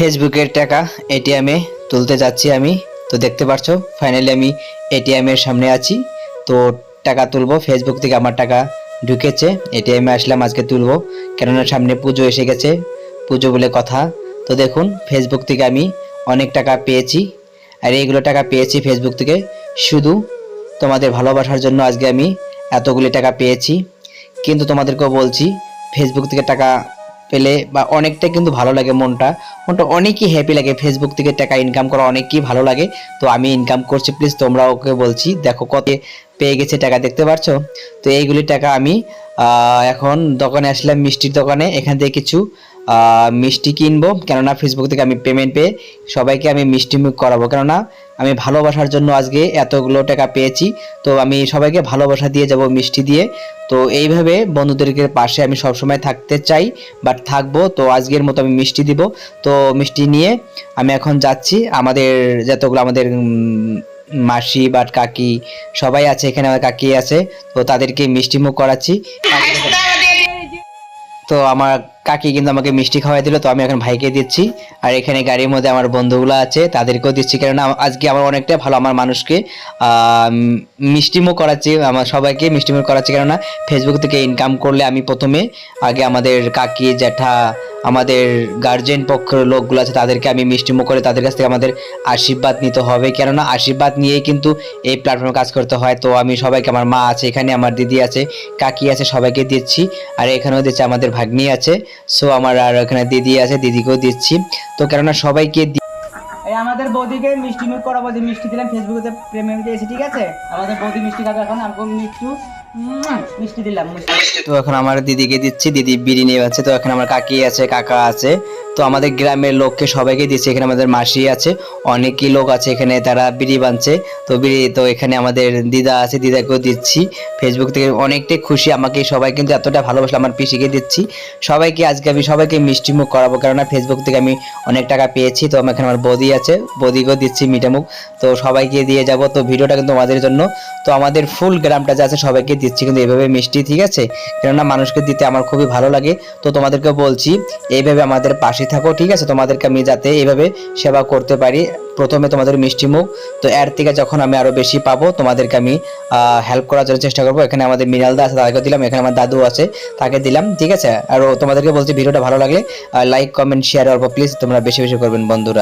ফেসবুকের টাকা এটিএমে তুলতে যাচ্ছি আমি। তো দেখতে পারছো ফাইনালি আমি এটিএমের সামনে আছি। তো টাকা তুলবো, ফেসবুক থেকে আমার টাকা ঢুকেছে, এটিএমে আসলাম আজকে তুলবো, কেননা সামনে পুজো এসে গেছে, পুজো বলে কথা। তো দেখুন ফেসবুক থেকে আমি অনেক টাকা পেয়েছি, আর এইগুলো টাকা পেয়েছি ফেসবুক থেকে শুধু তোমাদের ভালোবাসার জন্য। আজকে আমি এতগুলি টাকা পেয়েছি, কিন্তু তোমাদেরকেও বলছি ফেসবুক থেকে টাকা পেলে বা অনেকটা কিন্তু ভালো লাগে, মনটা মনটা অনেকই হ্যাপি লাগে। ফেসবুক থেকে টাকা ইনকাম করা অনেকই ভালো লাগে। তো আমি ইনকাম করছি, প্লিজ তোমরা ওকে বলছি দেখো কত পেয়ে গেছে টাকা, দেখতে পারছো? তো এইগুলি টাকা আমি এখন দোকানে আসলাম, মিষ্টির দোকানে, এখান থেকে কিছু মিষ্টি কিনবো, কেননা ফেসবুক থেকে আমি পেমেন্ট পেয়ে সবাইকে আমি মিষ্টি মুখ করাবো, কেননা আমি ভালোবাসার জন্য আজকে এতগুলো টাকা পেয়েছি। তো আমি সবাইকে ভালোবাসা দিয়ে যাব মিষ্টি দিয়ে। তো এইভাবে বন্ধুদেরকে পাশে আমি সবসময় থাকতে চাই, বাট থাকবো। তো আজকের মতো আমি মিষ্টি দিব। তো মিষ্টি নিয়ে আমি এখন যাচ্ছি, আমাদের যতগুলো আমাদের মাসি বা কাকি সবাই আছে এখানে, আমার কাকি আছে, তো তাদেরকে মিষ্টি মুখ করাচ্ছি। তো আমার কাকি কিন্তু আমাকে মিষ্টি খাওয়াই দিল, তো আমি এখন ভাইকে দিচ্ছি। আর এখানে গাড়ির মধ্যে আমার বন্ধুগুলো আছে, তাদেরকেও দিচ্ছি, কেননা আজকে আমার অনেকটা ভালো, আমার মানুষকে মিষ্টিমুখ করাচ্ছি, আমার সবাইকে মিষ্টিমুখ করাচ্ছি, কেননা ফেসবুক থেকে ইনকাম করলে আমি প্রথমে আগে আমাদের কাকি জ্যাঠা আমাদের গার্জেন পক্ষের লোকগুলো আছে তাদেরকে আমি মিষ্টিমুখ করে তাদের কাছ থেকে আমাদের আশীর্বাদ নিতে হবে, কেননা আশীর্বাদ নিয়েই কিন্তু এই প্ল্যাটফর্মে কাজ করতে হয়। তো আমি সবাইকে, আমার মা আছে এখানে, আমার দিদি আছে, কাকি আছে, সবাইকে দিচ্ছি। আর এখানেও দিচ্ছে আমাদের ভাগ্নি আছে, সো আমার আর এখানে দিদি আছে, দিদিকেও দিচ্ছি। তো কেননা সবাইকে এই আমাদের বৌদিকে মিষ্টি মুখ করাবো, যে মিষ্টি দিলাম ফেসবুকে পেমেন্ট দিয়েছি, ঠিক আছে? আমাদের বৌদি মিষ্টি খাবে এখন, আমি একটু মিষ্টি দিলাম। তো এখন আমার দিদিকে দিচ্ছি, দিদি বিড়ি নিয়ে যাচ্ছে। তো এখন আমার কাকি আছে, কাকা আছে, তো আমাদের গ্রামের লোককে সবাইকে দিচ্ছি। এখানে আমাদের মাসি আছে, অনেকই লোক আছে এখানে, তারা বিড়ি বানছে। তো বিড়ি, তো এখানে আমাদের দিদা আছে, দিদাকেও দিচ্ছি। ফেসবুক থেকে অনেকটাই খুশি আমাকে সবাই, কিন্তু এতটা ভালোবাসলে আমার পিসিকে দিচ্ছি। সবাইকে আজকে আমি সবাইকে মিষ্টিমুখ করাবো, কেননা ফেসবুক থেকে আমি অনেক টাকা পেয়েছি। তো আমার এখানে আমার বৌদি আছে, বৌদিকেও দিচ্ছি মিঠামুখ। তো সবাইকে দিয়ে যাব। তো ভিডিওটা কিন্তু আমাদের জন্য, তো আমাদের ফুল গ্রামটা যা আছে সবাইকে দিচ্ছি কিন্তু এইভাবে মিষ্টি, ঠিক আছে? কেননা মানুষকে দিতে আমার খুবই ভালো লাগে। তো তোমাদেরকে বলছি এইভাবে আমাদের পাশে থাকো, ঠিক আছে? তোমাদেরকে আমি যাতে এইভাবে সেবা করতে পারি, প্রথমে তোমাদের মিষ্টি মুখ, তো এর থেকে যখন আমি আরো বেশি পাবো তোমাদেরকে আমি হেল্প করার জন্য চেষ্টা করবো। এখানে আমাদের মিনালদা আছে, তাকে দিলাম, এখানে আমার দাদু আছে, তাকে দিলাম, ঠিক আছে? আর তোমাদেরকে বলছি ভিডিওটা ভালো লাগলে লাইক কমেন্ট শেয়ার অল্প প্লিজ তোমরা বেশি বেশি করবেন বন্ধুরা।